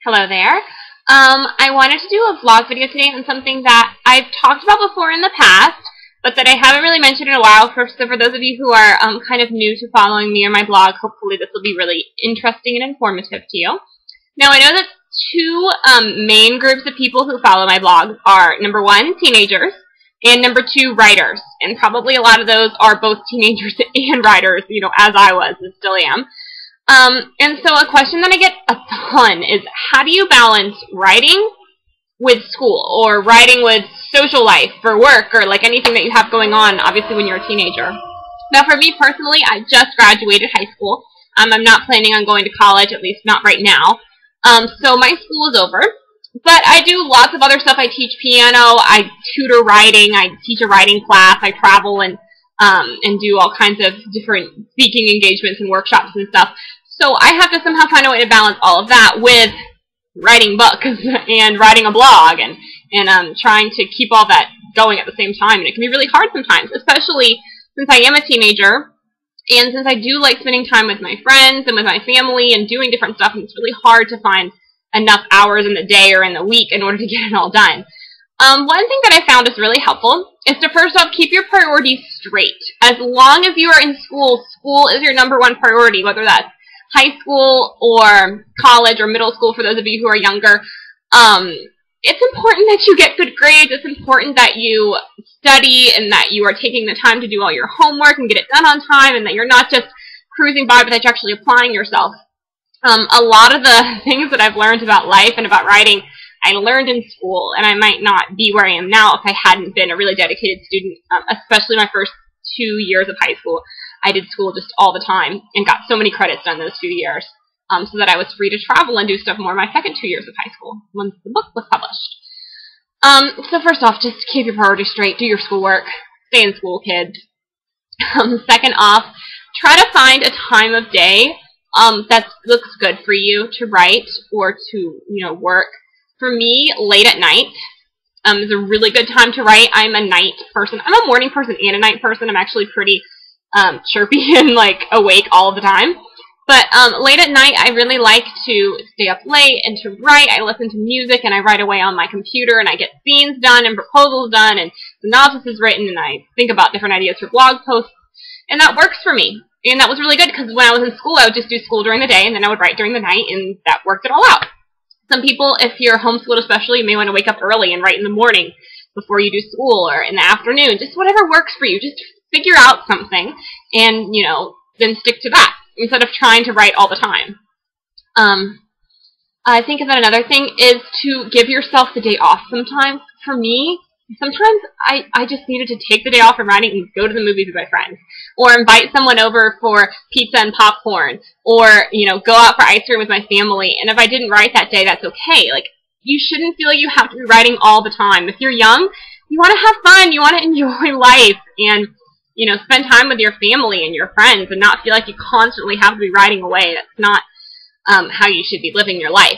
Hello there. I wanted to do a vlog video today on something that I've talked about before in the past, but that I haven't really mentioned in a while. So for those of you who are kind of new to following me or my blog, hopefully this will be really interesting and informative to you. Now, I know that two main groups of people who follow my blog are, number one, teenagers, and number two, writers. And probably a lot of those are both teenagers and writers, you know, as I was and still am. And so a question that I get a ton is, how do you balance writing with school, or writing with social life for work, or like anything that you have going on, obviously, when you're a teenager? Now, for me personally, I just graduated high school. I'm not planning on going to college, at least not right now. So my school is over. But I do lots of other stuff. I teach piano, I tutor writing, I teach a writing class, I travel and do all kinds of different speaking engagements and workshops and stuff. So I have to somehow find a way to balance all of that with writing books and writing a blog and trying to keep all that going at the same time. And it can be really hard sometimes, especially since I am a teenager and since I do like spending time with my friends and with my family and doing different stuff, and it's really hard to find enough hours in the day or in the week in order to get it all done. One thing that I found is really helpful is to first off keep your priorities straight. As long as you are in school, school is your number one priority, whether that's high school or college or middle school for those of you who are younger. It's important that you get good grades. It's important that you study and that you are taking the time to do all your homework and get it done on time, and that you're not just cruising by, but that you're actually applying yourself. A lot of the things that I've learned about life and about writing, I learned in school, and I might not be where I am now if I hadn't been a really dedicated student, especially my first 2 years of high school. I did school just all the time and got so many credits done those 2 years, so that I was free to travel and do stuff more my second 2 years of high school once the book was published. So first off, just keep your priorities straight. Do your schoolwork. Stay in school, kids. Second off, try to find a time of day that looks good for you to write or to, work. For me, late at night is a really good time to write. I'm a night person. I'm a morning person and a night person. I'm actually pretty chirpy and awake all the time. But late at night, I really like to stay up late and to write. I listen to music and I write away on my computer, and I get scenes done and proposals done and synopsis written, and I think about different ideas for blog posts, and that works for me. And that was really good because when I was in school, I would just do school during the day, and then I would write during the night, and that worked it all out. Some people, if you're homeschooled especially, you may want to wake up early and write in the morning before you do school, or in the afternoon. Just whatever works for you. Just figure out something and, then stick to that instead of trying to write all the time. I think that another thing is to give yourself the day off sometimes. For me, sometimes I just needed to take the day off from writing and go to the movies with my friends, or invite someone over for pizza and popcorn, or, go out for ice cream with my family. And if I didn't write that day, that's okay. You shouldn't feel like you have to be writing all the time. If you're young, you want to have fun, you want to enjoy life, and, spend time with your family and your friends and not feel like you constantly have to be writing away. That's not how you should be living your life.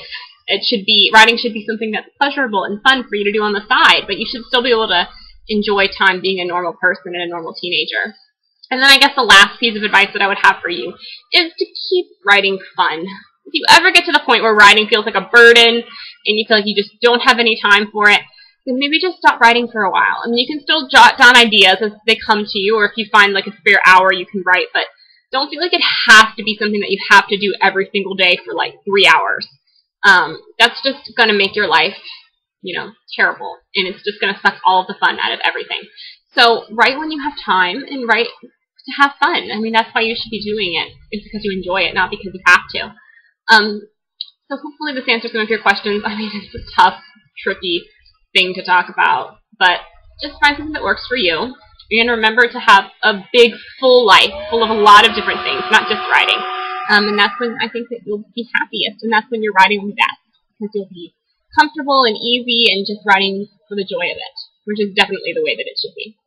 Writing should be something that's pleasurable and fun for you to do on the side, but you should still be able to enjoy time being a normal person and a normal teenager. And then I guess the last piece of advice that I would have for you is to keep writing fun. If you ever get to the point where writing feels like a burden and you feel like you just don't have any time for it, then maybe just stop writing for a while. I mean, you can still jot down ideas as they come to you, or if you find a spare hour, you can write, but don't feel like it has to be something that you have to do every single day for 3 hours. That's just going to make your life, terrible, and it's just going to suck all of the fun out of everything. So write when you have time, and write to have fun. I mean, that's why you should be doing it. It's because you enjoy it, not because you have to. So hopefully this answers some of your questions. I mean, it's a tough, tricky thing to talk about, but just find something that works for you, and remember to have a big, full life, full of a lot of different things, not just writing. And that's when I think that you'll be happiest, and that's when you're writing the best, because you'll be comfortable and easy and just writing for the joy of it, which is definitely the way that it should be.